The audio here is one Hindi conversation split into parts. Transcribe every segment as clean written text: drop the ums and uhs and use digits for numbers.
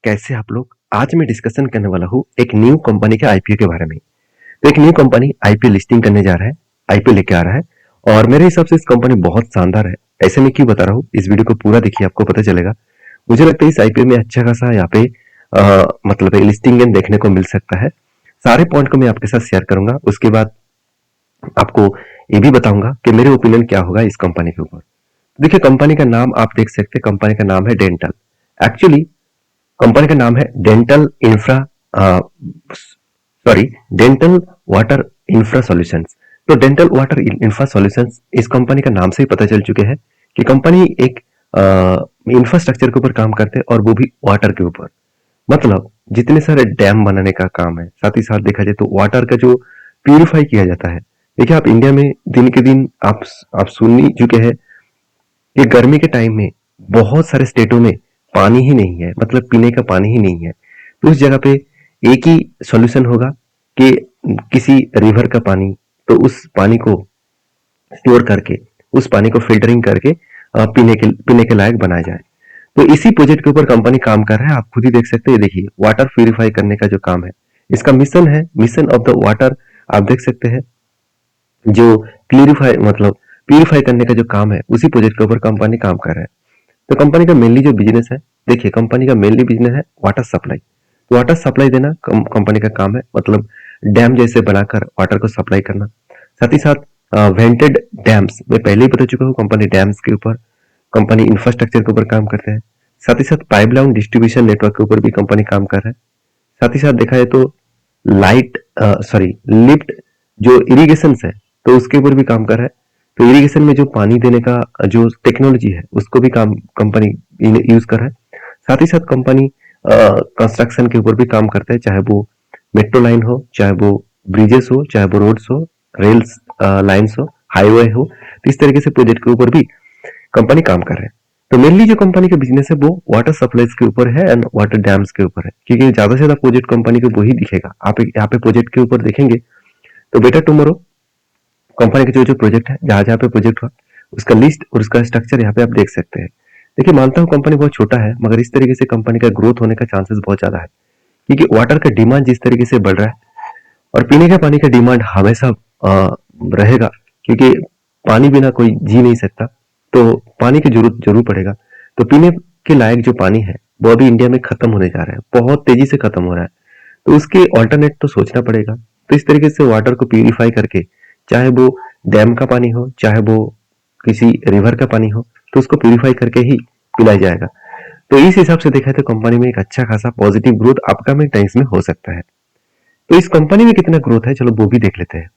कैसे आप लोग? आज मैं डिस्कशन करने वाला हूँ एक न्यू कंपनी के आईपीओ के बारे में। तो एक न्यू कंपनी आईपीओ लिस्टिंग करने जा रहा है, आईपीओ लेके आ रहा है और मेरे हिसाब से इस कंपनी बहुत शानदार है। ऐसे में क्यों बता रहा हूँ, इस वीडियो को पूरा देखिए, आपको पता चलेगा। मुझे लगता है इस आईपीओ में अच्छा खासा यहाँ पे मतलब लिस्टिंग देखने को मिल सकता है। सारे पॉइंट को मैं आपके साथ शेयर करूंगा, उसके बाद आपको ये भी बताऊंगा कि मेरे ओपिनियन क्या होगा इस कंपनी के ऊपर। देखिए, कंपनी का नाम आप देख सकते हैं, कंपनी का नाम है डेंटल। एक्चुअली कंपनी का नाम है dental infra, sorry, dental water infra solutions. तो डेंटल वाटर इंफ्रा सॉल्यूशंस इस कंपनी का नाम से ही पता चल चुके हैं कि कंपनी एक इंफ्रास्ट्रक्चर के ऊपर काम करते हैं और वो भी वाटर के ऊपर। मतलब जितने सारे डैम बनाने का काम है, साथ ही साथ देखा जाए तो वाटर का जो प्यूरिफाई किया जाता है। देखिए, आप इंडिया में दिन के दिन आप सुन ही चुके हैं कि गर्मी के टाइम में बहुत सारे स्टेटों में पानी ही नहीं है, मतलब पीने का पानी ही नहीं है। तो उस जगह पे एक ही सॉल्यूशन होगा कि किसी रिवर का पानी, तो उस पानी को स्टोर करके, उस पानी को फिल्टरिंग करके पीने के लायक बनाया जाए। तो इसी प्रोजेक्ट के ऊपर कंपनी काम कर रहा है। आप खुद ही देख सकते हैं, देखिए वाटर प्यूरिफाई करने का जो काम है, इसका मिशन है, मिशन ऑफ द वाटर। आप देख सकते हैं, जो क्लियरिफाई मतलब प्यूरिफाई करने का जो काम है, उसी प्रोजेक्ट के ऊपर कंपनी काम कर रहा है। तो कंपनी का मेनली जो बिजनेस है, देखिए कंपनी का मेनली बिजनेस है वाटर सप्लाई। तो वाटर सप्लाई देना कंपनी का काम है, मतलब डैम जैसे बनाकर वाटर को सप्लाई करना। साथ ही साथ वेंटेड डैम्स, मैं पहले ही बता चुका हूँ, कंपनी डैम्स के ऊपर, कंपनी इंफ्रास्ट्रक्चर के ऊपर काम करते हैं। साथ ही साथ पाइपलाइन डिस्ट्रीब्यूशन नेटवर्क के ऊपर भी कंपनी काम कर रहा है। साथ ही साथ देखा जाए तो लाइट सॉरी लिफ्ट जो इरिगेशन है, तो उसके ऊपर भी काम कर रहा है। तो इरिगेशन में जो पानी देने का जो टेक्नोलॉजी है, उसको भी काम कंपनी यूज कर रहा है। साथ ही साथ कंपनी कंस्ट्रक्शन के ऊपर भी काम करता है, चाहे वो मेट्रो लाइन हो, चाहे वो ब्रिजेस हो, चाहे वो रोड्स हो, रेल्स लाइन्स हो, हाईवे हो। तो इस तरीके से प्रोजेक्ट के ऊपर भी कंपनी काम कर रहे हैं। तो मेनली जो कंपनी का बिजनेस है वो वाटर सप्लाईज के ऊपर है एंड वाटर डैम्स के ऊपर है, क्योंकि ज्यादा से ज्यादा प्रोजेक्ट कंपनी को वही दिखेगा। आप यहाँ पे प्रोजेक्ट के ऊपर देखेंगे तो बेटर टुमारो कंपनी के जो जो प्रोजेक्ट है, जहां जहां पे प्रोजेक्ट हुआ, उसका लिस्ट और उसका स्ट्रक्चर यहाँ पे आप देख सकते हैं। देखिए, मानता हूँ कंपनी बहुत छोटा है, मगर इस तरीके से कंपनी का ग्रोथ होने का चांसेस बहुत ज्यादा है, क्योंकि वाटर का डिमांड जिस तरीके से बढ़ रहा है और पीने का पानी का डिमांड हमेशा रहेगा, क्योंकि पानी बिना कोई जी नहीं सकता। तो पानी की जरूरत जरूर पड़ेगा। तो पीने के लायक जो पानी है, वो अभी इंडिया में खत्म होने जा रहा है, बहुत तेजी से खत्म हो रहा है। तो उसके ऑल्टरनेट तो सोचना पड़ेगा। तो इस तरीके से वाटर को प्यूरिफाई करके, चाहे वो डैम का पानी हो, चाहे वो किसी रिवर का पानी हो, तो उसको प्यूरिफाई करके ही पिलाया जाएगा। तो इस हिसाब से देखा तो कंपनी में एक अच्छा खासा पॉजिटिव ग्रोथ अपकमिंग टाइम्स में हो सकता है। तो इस कंपनी में कितना ग्रोथ है, चलो वो भी देख लेते हैं।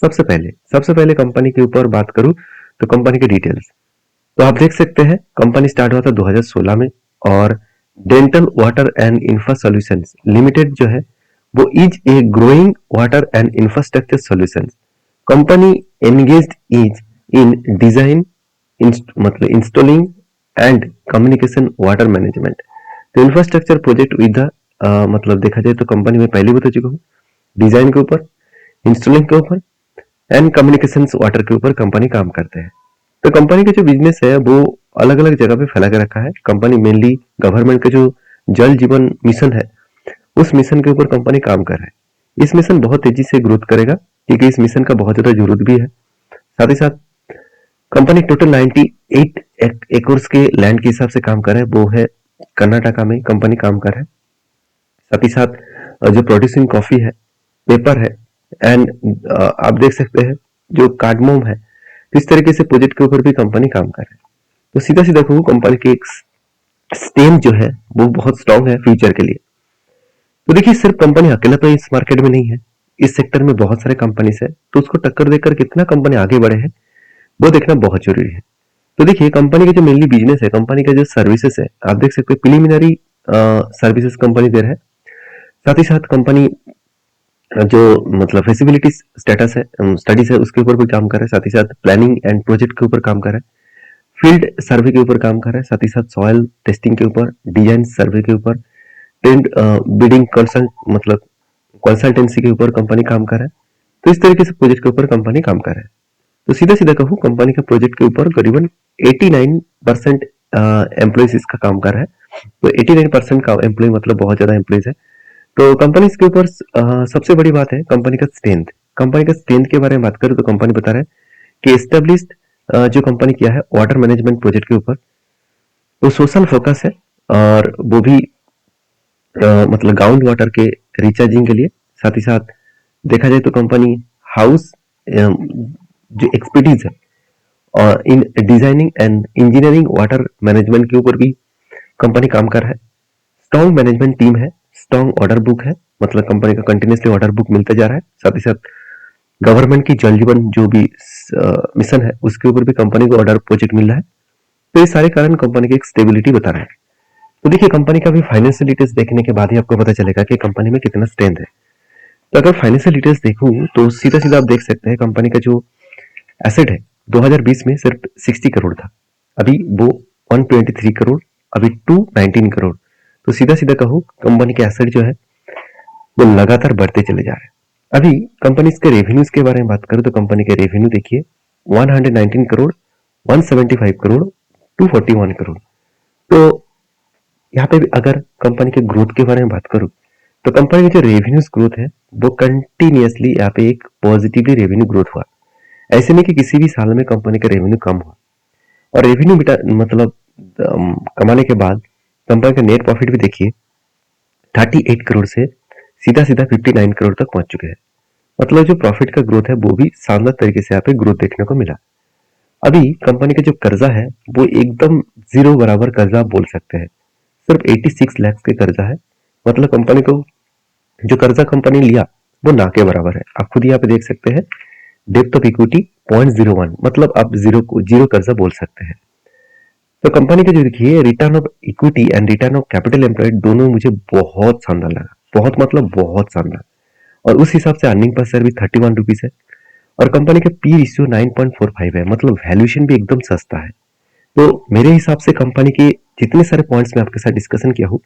सबसे पहले कंपनी के ऊपर बात करूं तो कंपनी के डिटेल्स, तो आप देख सकते हैं कंपनी स्टार्ट हुआ था 2016 में। और dental water and infra solutions limited जो है, वो is a growing water and infrastructure solutions company engaged is in design, मतलब installing and communication water management. तो इंफ्रास्ट्रक्चर प्रोजेक्ट विद द मतलब देखा जाए तो कंपनी में पहले बता चुका हूँ, डिजाइन के ऊपर, इंस्टॉलिंग के ऊपर एंड कम्युनिकेशन वाटर के ऊपर कंपनी काम करते हैं। तो कंपनी का जो बिजनेस है वो अलग अलग जगह पे फैला के रखा है। कंपनी मेनली गवर्नमेंट का जो जल जीवन मिशन है, उस मिशन के ऊपर कंपनी काम कर रहा है। इस मिशन बहुत तेजी से ग्रोथ करेगा, क्योंकि इस मिशन का बहुत ज्यादा जरूरत भी है। साथ ही साथ कंपनी टोटल 98 एकर्स के लैंड के हिसाब से काम कर रहा है, वो है कर्नाटका में कंपनी काम कर रहा है। साथ ही साथ जो प्रोड्यूसिंग कॉफी है, पेपर है एंड आप देख सकते हैं जो कार्डमोम है। इस तरीके से प्रोजेक्ट के ऊपर भी कंपनी काम कर रहा है। तो सीधा सीधा कहूँ, कंपनी की एक स्टेम जो है वो बहुत स्ट्रांग है फ्यूचर के लिए। तो देखिए, सिर्फ कंपनी अकेला तो इस मार्केट में नहीं है, इस सेक्टर में बहुत सारे कंपनीज है। तो उसको टक्कर देकर कितना कंपनी आगे बढ़े है, वो देखना बहुत जरूरी है। तो देखिए, कंपनी का जो मेनली बिजनेस है, कंपनी का जो सर्विसेज है, आप देख सकते हैं प्रिलिमिनरी सर्विसेज कंपनी दे रहा है। साथ ही साथ कंपनी जो मतलब फिजिबिलिटी स्टेटस है, स्टडीज है, उसके ऊपर भी काम कर रहा है। साथ ही साथ प्लानिंग एंड प्रोजेक्ट के ऊपर काम कर रहा है, फील्ड सर्वे के ऊपर काम कर रहा है। साथ ही साथ सॉयल टेस्टिंग के ऊपर, डिजाइन सर्वे के ऊपर, ट्रेंड बिडिंग कंसल्ट मतलब कंसल्टेंसी के ऊपर कंपनी काम कर रहा है। तो इस तरीके से प्रोजेक्ट के ऊपर कंपनी काम कर रहा है। तो सीधा सीधा कहूँ, कंपनी का प्रोजेक्ट के ऊपर करीबन 89% एम्प्लॉइज इसका काम कर रहा है। तो 89% का एम्प्लॉय मतलब बहुत ज्यादा एम्प्लॉयज है। तो कंपनी के ऊपर सबसे बड़ी बात है कंपनी का स्ट्रेंथ। कंपनी का स्ट्रेंथ के बारे में बात करें तो कंपनी बता रहा है कि एस्टेब्लिश्ड जो कंपनी किया है वाटर मैनेजमेंट प्रोजेक्ट के ऊपर, तो सोशल फोकस है और वो भी मतलब ग्राउंड वाटर के रिचार्जिंग के लिए। साथ ही साथ देखा जाए तो कंपनी हाउस जो एक्सपर्टीज है और in designing and engineering water management के ऊपर भी कंपनी काम कर रहा है। स्ट्रॉन्ग मैनेजमेंट टीम है, स्ट्रॉन्ग ऑर्डर बुक है, मतलब कंपनी का कंटिन्यूसली ऑर्डर बुक मिलता जा रहा है। साथ ही साथ गवर्नमेंट की जल जीवन जो भी मिशन है उसके ऊपर भी कंपनी को ऑर्डर प्रोजेक्ट मिल रहा है। तो ये सारे कारण कंपनी की एक स्टेबिलिटी बता रहा है। तो देखिए कंपनी का भी फाइनेंशियल डिटेल्स देखने के बाद ही आपको पता चलेगा कि कंपनी में कितना स्ट्रेंथ है। तो अगर फाइनेंशियल डिटेल्स देखूं तो सीधा सीधा आप देख सकते हैं कंपनी का जो एसेट है 2020 में सिर्फ 60 करोड़ था, अभी वो 123 करोड़, अभी 219 करोड़। तो सीधा सीधा कहूँ कंपनी के एसेट जो है वो लगातार बढ़ते चले जा रहे हैं। अभी कंपनी के रेवेन्यूज के बारे में बात करें तो कंपनी के रेवेन्यू देखिए 119 करोड़, 175 करोड़, 241 करोड़। तो यहाँ पे भी अगर कंपनी के ग्रोथ के बारे में बात करूं तो कंपनी की जो रेवेन्यूज ग्रोथ है वो कंटिन्यूअसली यहाँ पे एक पॉजिटिवली रेवेन्यू ग्रोथ हुआ। ऐसे नहीं कि किसी भी साल में कंपनी का रेवेन्यू कम हुआ। और रेवेन्यू मतलब कमाने के बाद कंपनी का नेट प्रॉफिट भी देखिए 38 करोड़ से सीधा सीधा 59 करोड़ तक पहुंच चुके हैं। मतलब जो प्रॉफिट का ग्रोथ है वो भी शानदार तरीके से यहाँ पे ग्रोथ देखने को मिला। अभी कंपनी का जो कर्जा है वो एकदम जीरो बराबर कर्जा आप बोल सकते हैं, सिर्फ 86 लाख के कर्जा है। मतलब कंपनी को जो कर्जा कंपनी लिया वो ना के बराबर है। आप खुद यहाँ पे देख सकते हैं डेप्थ ऑफ इक्विटी 0.01, मतलब आप जीरो कर्जा बोल सकते हैं। तो कंपनी का जो देखिए return of equity and return of capital employed दोनों मुझे बहुत शानदार लगा, बहुत मतलब बहुत शानदार। और उस हिसाब से अर्निंग पर शेयर भी 31 रुपीज है और कंपनी का पी रेशियो 9.45 है, मतलब वैल्यूएशन भी एकदम सस्ता है। तो मेरे हिसाब से कंपनी के जितने सारे पॉइंट्स मैं आपके साथ डिस्कशन किया हूँ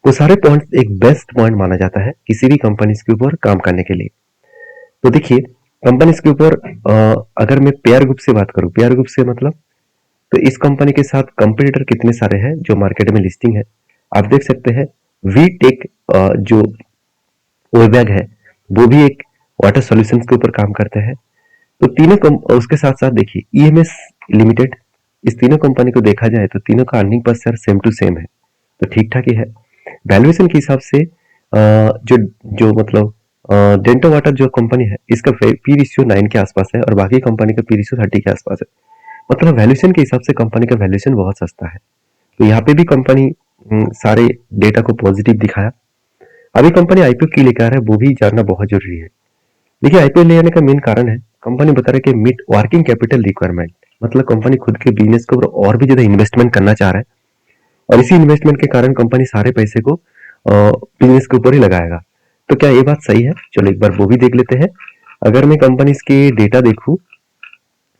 वो सारे पॉइंट्स एक बेस्ट पॉइंट माना जाता है किसी भी कंपनी के ऊपर काम करने के लिए। तो देखिए कंपनी के ऊपर अगर मैं पेयर ग्रुप से बात करूं, पेयर ग्रुप से मतलब तो इस कंपनी के साथ कंपटीटर कितने सारे हैं जो मार्केट में लिस्टिंग है आप देख सकते हैं। वी टेक जो ओबैग है वो भी एक वाटर सॉल्यूशंस के ऊपर काम करते हैं। तो तीनों उसके साथ साथ देखिए ईएमएस लिमिटेड, इस तीनों कंपनी को देखा जाए तो तीनों का earning per share same to same है, तो ठीक ठाक ही है। वैल्यूएशन के हिसाब से जो जो मतलब डेंटो वाटर जो कंपनी है इसका पी रेशियो 9 के आसपास है और बाकी कंपनी का पी रेशियो 30 के आसपास है। मतलब वैल्यूएशन के हिसाब से कंपनी का वैल्यूएशन बहुत सस्ता है। तो यहाँ पे भी कंपनी सारे डेटा को पॉजिटिव दिखाया। अभी कंपनी आईपीओ क्यों लेकर आ रहा है वो भी जानना बहुत जरूरी है। देखिए आईपीओ ले आने का मेन कारण है कंपनी बता रहा है कि मीट वर्किंग कैपिटल रिक्वायरमेंट, मतलब कंपनी खुद के बिजनेस के ऊपर और भी ज्यादा इन्वेस्टमेंट करना चाह रहा है और इसी इन्वेस्टमेंट के कारण कंपनी सारे पैसे को बिजनेस के ऊपर ही लगाएगा। तो क्या ये बात सही है? चलो एक बार वो भी देख लेते हैं। अगर मैं कंपनी के डेटा देखूं,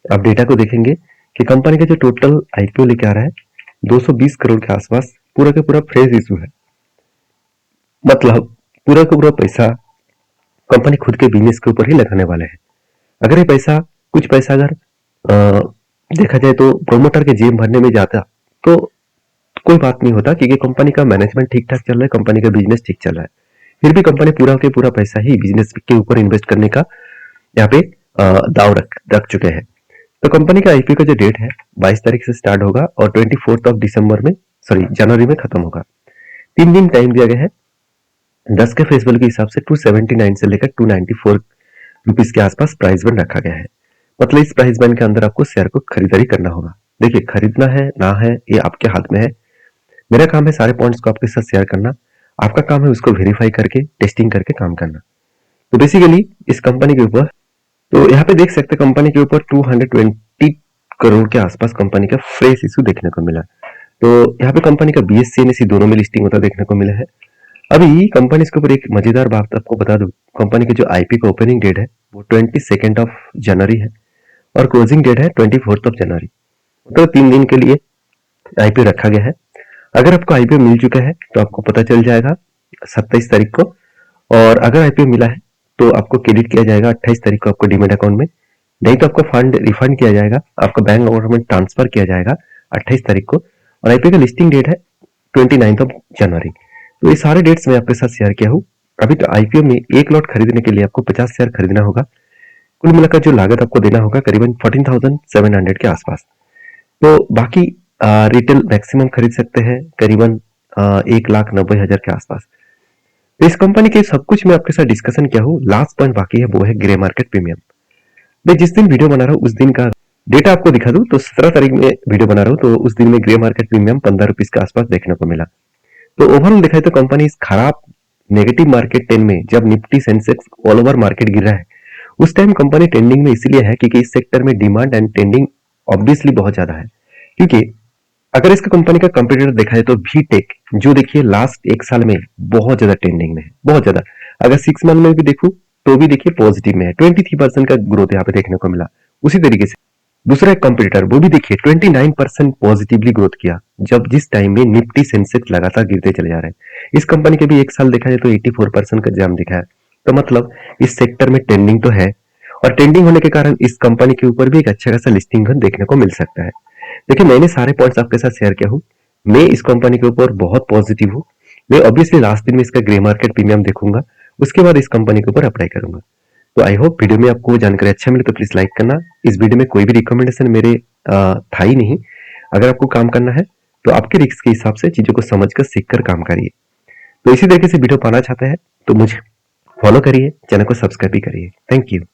आप डेटा को देखेंगे कि कंपनी का जो टोटल आईपीओ लेके आ रहा है 220 करोड़ के आसपास, पूरा का पूरा फ्रेश इशू है। मतलब पूरा का पूरा पैसा कंपनी खुद के बिजनेस के ऊपर ही लगाने वाले हैं। अगर ये पैसा कुछ पैसा अगर देखा जाए तो प्रोमोटर के जेब भरने में जाता तो कोई बात नहीं होता, क्योंकि कंपनी का मैनेजमेंट ठीक ठाक चल रहा है, कंपनी का बिजनेस ठीक चल रहा है। फिर भी कंपनी पूरा के पूरा पैसा ही बिजनेस के ऊपर इन्वेस्ट करने का यहाँ पे दाव रख चुके हैं। तो कंपनी का आईपीओ का जो डेट है 22 तारीख से स्टार्ट होगा और 24 ऑफ दिसंबर में जनवरी में खत्म होगा। 3 दिन टाइम दिया गया है। 10 के फेस वैल्यू के हिसाब से 279 से लेकर 294 रुपीज के आसपास प्राइस बैंड रखा गया है। मतलब इस प्राइस बैंड के अंदर आपको शेयर को खरीदारी करना होगा। देखिए खरीदना है ना है ये आपके हाथ में है। मेरा काम है सारे पॉइंट्स को आपके साथ शेयर करना, आपका काम है उसको वेरीफाई करके टेस्टिंग करके काम करना। तो बेसिकली इस कंपनी के ऊपर तो यहाँ पे देख सकते हैं कंपनी के ऊपर 220 करोड़ के आसपास कंपनी का फ्रेश इशू देखने को मिला। तो यहाँ पे कंपनी का बीएससी एनएससी दोनों में लिस्टिंग होता देखने को मिला है। अभी कंपनी के ऊपर एक मजेदार बात आपको बता दूं, कंपनी के जो आईपी का ओपनिंग डेट है वो 22 ऑफ जनवरी है और क्लोजिंग डेट है 24 ऑफ जनवरी। मतलब 3 दिन के लिए आईपीओ रखा गया है। अगर आपको आईपीओ मिल चुका है तो आपको पता चल जाएगा 27 तारीख को, और अगर आईपीओ मिला है तो आपको क्रेडिट किया जाएगा 28 तारीख को आपको डीमेट अकाउंट में, नहीं तो आपका फंड रिफंड किया जाएगा, आपका बैंक अकाउंट में ट्रांसफर किया जाएगा 28 तारीख को। और आईपीओ का लिस्टिंग डेट है 29 जनवरी। तो ये सारे डेट्स मैं आपके साथ शेयर किया हूँ। अभी तो आईपीओ में एक लॉट खरीदने के लिए आपको 50 शेयर खरीदना होगा। कुल मिलाकर जो लागत आपको देना होगा करीबन 14,700 के आसपास। तो बाकी रिटेल मैक्सिमम खरीद सकते हैं करीबन 1,90,000 के आसपास। तो इस कंपनी के सब कुछ मैं आपके साथ डिस्कशन किया हूँ। लास्ट पॉइंट बाकी है, वो है ग्रे मार्केट प्रीमियम। मैं जिस दिन वीडियो बना रहा हूँ उस दिन का डेटा आपको दिखा दूं तो 17 तारीख में वीडियो बना रहा हूँ, तो उस दिन में ग्रे मार्केट प्रीमियम 15 रुपीज के आसपास देखने को मिला। तो ओवरऑल देखा तो कंपनी इस खराब नेगेटिव मार्केट ट्रेंड में जब Nifty Sensex all over market गिर रहा है उस टाइम कंपनी ट्रेंडिंग में इसलिए है क्योंकि इस सेक्टर में डिमांड एंड ट्रेंडिंग ऑब्वियसली बहुत ज्यादा है। क्योंकि अगर इसका कंपनी का कंपटीटर देखा जाए तो वी टेक जो देखिए लास्ट एक साल में बहुत ज्यादा ट्रेंडिंग में है, बहुत ज्यादा। अगर 6 मंथ में भी देखूं तो भी देखिए पॉजिटिव में है, 23% का ग्रोथ यहाँ पे देखने को मिला। उसी तरीके से दूसरा एक कंपटीटर वो भी देखिए 29% पॉजिटिवली ग्रोथ किया जब जिस टाइम में निफ्टी सेंसेक्स लगातार गिरते चले जा रहे हैं। इस कंपनी के भी एक साल देखा जाए तो 84% का जंप दिखा है। तो मतलब इस सेक्टर में ट्रेंडिंग तो है और ट्रेंडिंग होने के कारण इस कंपनी के ऊपर भी एक अच्छा खासा लिस्टिंग देखने को मिल सकता है। देखिए मैंने सारे पॉइंट्स आपके साथ शेयर किया हूँ। मैं इस कंपनी के ऊपर बहुत पॉजिटिव हूँ। मैं ऑब्वियसली लास्ट दिन में इसका ग्रे मार्केट प्रीमियम देखूंगा, उसके बाद इस कंपनी के ऊपर अप्लाई करूंगा। तो आई होप वीडियो में आपको जानकारी अच्छा मिले तो प्लीज लाइक करना। इस वीडियो में कोई भी रिकमेंडेशन मेरे था ही नहीं। अगर आपको काम करना है तो आपके रिस्क के हिसाब से चीजों को समझकर सीखकर काम करिए। तो इसी तरीके से वीडियो पाना चाहते हैं तो मुझे फॉलो करिए, चैनल को सब्सक्राइब भी करिए। Thank you.